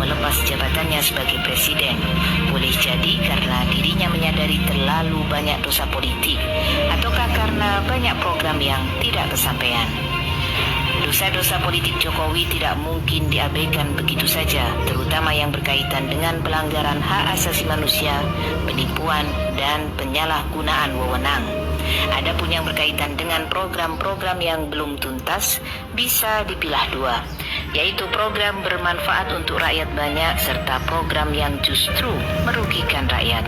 melepas jabatannya sebagai presiden. Boleh jadi karena dirinya menyadari terlalu banyak dosa politik, ataukah karena banyak program yang tidak kesampaian. Dosa-dosa politik Jokowi tidak mungkin diabaikan begitu saja, terutama yang berkaitan dengan pelanggaran hak asasi manusia, penipuan, dan penyalahgunaan wewenang. Adapun yang berkaitan dengan program-program yang belum tuntas, bisa dipilah dua, yaitu program bermanfaat untuk rakyat banyak serta program yang justru merugikan rakyat.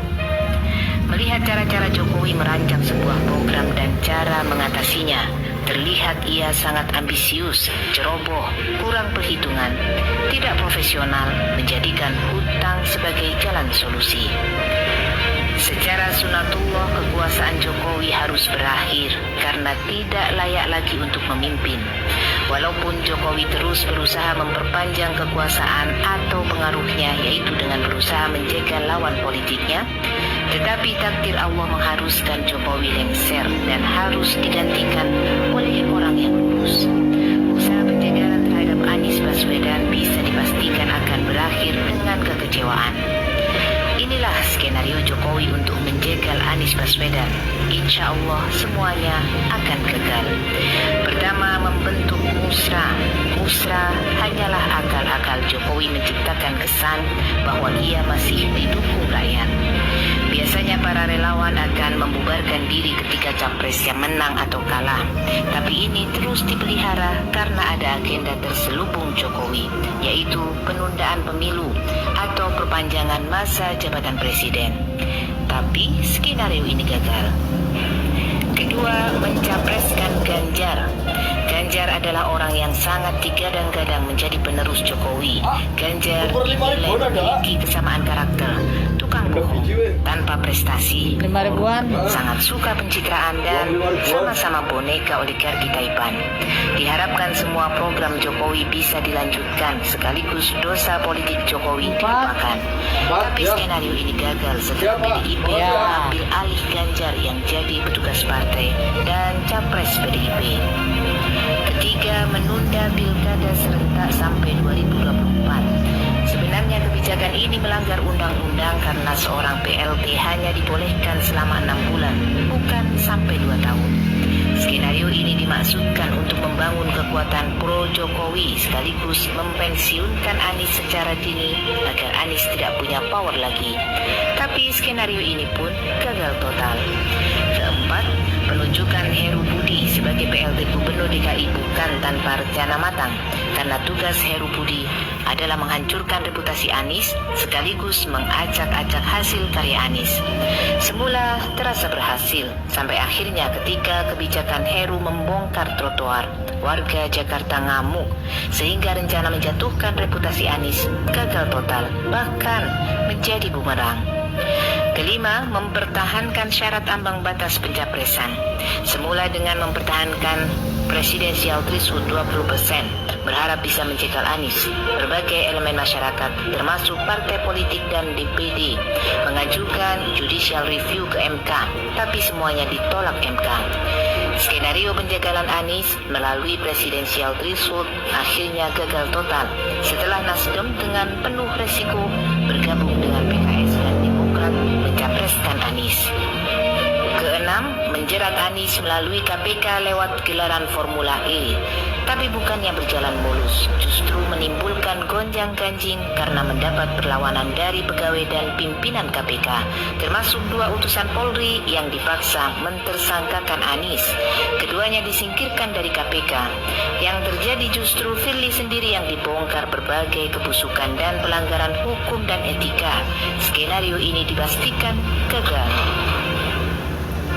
Melihat cara-cara Jokowi merancang sebuah program dan cara mengatasinya, terlihat ia sangat ambisius, ceroboh, kurang perhitungan, tidak profesional, menjadikan hutang sebagai jalan solusi. Secara sunatullah, kekuasaan Jokowi harus berakhir karena tidak layak lagi untuk memimpin. Walaupun Jokowi terus berusaha memperpanjang kekuasaan atau pengaruhnya, yaitu dengan berusaha menjegal lawan politiknya, tetapi takdir Allah mengharuskan Jokowi lengser dan harus digantikan oleh orang yang lurus. Usaha penjagalan terhadap Anies Baswedan bisa dipastikan akan berakhir dengan kekecewaan. Inilah skenario Jokowi untuk menjegal Anies Baswedan. Insya Allah semuanya akan gagal. Pertama, membentuk musra. Musra hanyalah akal-akal Jokowi menciptakan kesan bahwa ia masih didukung rakyat. Biasanya para relawan akan membubarkan diri ketika capresnya menang atau kalah. Tapi ini terus dipelihara karena ada agenda terselubung Jokowi, yaitu penundaan pemilu atau perpanjangan masa jabatan presiden. Tapi skenario ini gagal. Kedua, mencapreskan Ganjar. Ganjar adalah orang yang sangat digadang-gadang menjadi penerus Jokowi. Ganjar dinilai memiliki kesamaan karakter, tukang bohong, tanpa prestasi, sangat suka pencitraan, dan sama-sama boneka oligarki Taipan. Diharapkan semua program Jokowi bisa dilanjutkan sekaligus dosa politik Jokowi dilupakan. Tapi skenario ini gagal setelah PDIP mengambil alih Ganjar yang jadi petugas partai dan capres PDIP. Ketiga, menunda pilkada serentak sampai 2024. Sebenarnya kebijakan ini melanggar undang-undang karena seorang PLT hanya dibolehkan selama 6 bulan, bukan sampai 2 tahun. Skenario ini dimaksudkan untuk membangun kekuatan pro-Jokowi sekaligus mempensiunkan Anies secara dini agar Anies tidak punya power lagi. Tapi skenario ini pun gagal total. Keempat, penunjukan Heru Budi sebagai PLT Gubernur DKI bukan tanpa rencana matang, karena tugas Heru Budi adalah menghancurkan reputasi Anies sekaligus mengacak-acak hasil karya Anies. Semula terasa berhasil, sampai akhirnya ketika kebijakan Heru membongkar trotoar, warga Jakarta ngamuk, sehingga rencana menjatuhkan reputasi Anies gagal total, bahkan menjadi bumerang. Kelima, mempertahankan syarat ambang batas pencapresan. Semula dengan mempertahankan presidensial threshold 20%, berharap bisa menjegal Anies. Berbagai elemen masyarakat, termasuk partai politik dan DPD, mengajukan judicial review ke MK, tapi semuanya ditolak MK. Skenario penjagalan Anies melalui presidensial threshold akhirnya gagal total setelah Nasdem dengan penuh resiko bergabung dengan PKS dan Demokrat mencapreskan Anies. Keenam, menjerat Anies melalui KPK lewat gelaran Formula E, tapi bukannya berjalan mulus, justru menimbulkan gonjang-ganjing karena mendapat perlawanan dari pegawai dan pimpinan KPK, termasuk 2 utusan Polri yang dipaksa mentersangkakan Anies. Keduanya disingkirkan dari KPK. Yang terjadi justru Firly sendiri yang dibongkar berbagai kebusukan dan pelanggaran hukum dan etika. Skenario ini dipastikan gagal.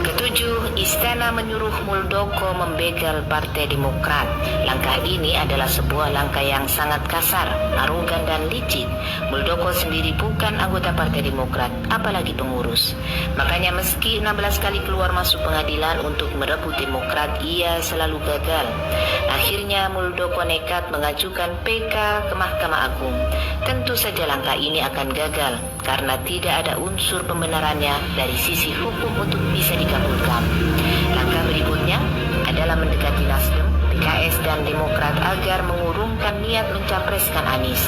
Ketujuh, Istana menyuruh Muldoko membegal Partai Demokrat. Langkah ini adalah sebuah langkah yang sangat kasar, arogan dan licik. Muldoko sendiri bukan anggota Partai Demokrat, apalagi pengurus. Makanya meski 16 kali keluar masuk pengadilan untuk merebut Demokrat, ia selalu gagal. Akhirnya Muldoko nekat mengajukan PK ke Mahkamah Agung. Tentu saja langkah ini akan gagal karena tidak ada unsur pembenarannya dari sisi hukum untuk bisa dikabulkan. Langkah berikutnya adalah mendekati Nasdem, PKS dan Demokrat agar mengurungkan niat mencapreskan Anies.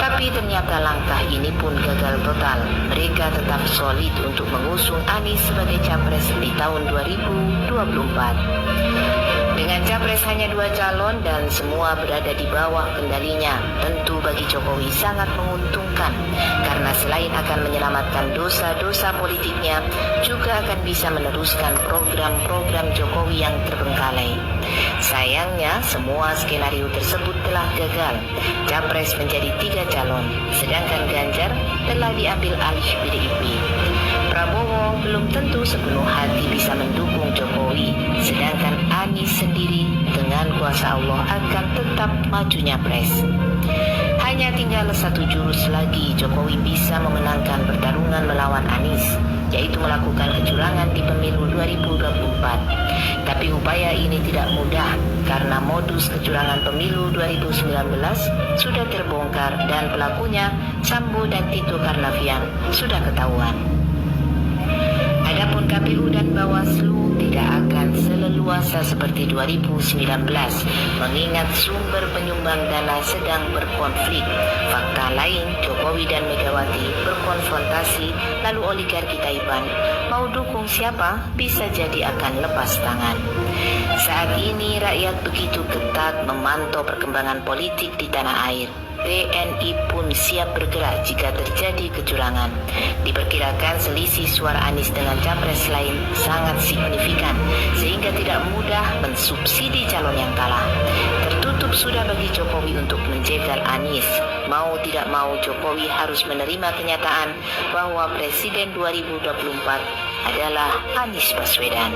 Tapi ternyata langkah ini pun gagal total. Mereka tetap solid untuk mengusung Anies sebagai capres di tahun 2024. Dengan capres hanya 2 calon dan semua berada di bawah kendalinya, tentu bagi Jokowi sangat menguntungkan karena selain akan menyelamatkan dosa-dosa politiknya, juga akan bisa meneruskan program-program Jokowi yang terbengkalai. Sayangnya, semua skenario tersebut telah gagal. Capres menjadi 3 calon, sedangkan Ganjar telah diambil alih PDIP. Prabowo belum tentu sepenuh hati bisa mendukung Jokowi, sedangkan Anies sendiri dengan kuasa Allah akan tetap maju nyapres. Hanya tinggal 1 jurus lagi Jokowi bisa memenangkan pertarungan melawan Anies, yaitu melakukan kecurangan di pemilu 2024. Tapi upaya ini tidak mudah karena modus kecurangan pemilu 2019 sudah terbongkar dan pelakunya Sambo dan Tito Karnavian sudah ketahuan. Adapun KPU dan Bawaslu tidak akan seleluasa seperti 2019 mengingat sumber penyumbang dana sedang berkonflik. Fakta lain, Jokowi dan Megawati berkonfrontasi, lalu oligarki Taiwan mau dukung siapa bisa jadi akan lepas tangan. Saat ini rakyat begitu ketat memantau perkembangan politik di tanah air. TNI pun siap bergerak jika terjadi kecurangan. Diperkirakan selisih suara Anies dengan capres lain sangat signifikan, sehingga tidak mudah mensubsidi calon yang kalah. Tertutup sudah bagi Jokowi untuk menjegal Anies. Mau tidak mau Jokowi harus menerima kenyataan bahwa Presiden 2024 adalah Anies Baswedan.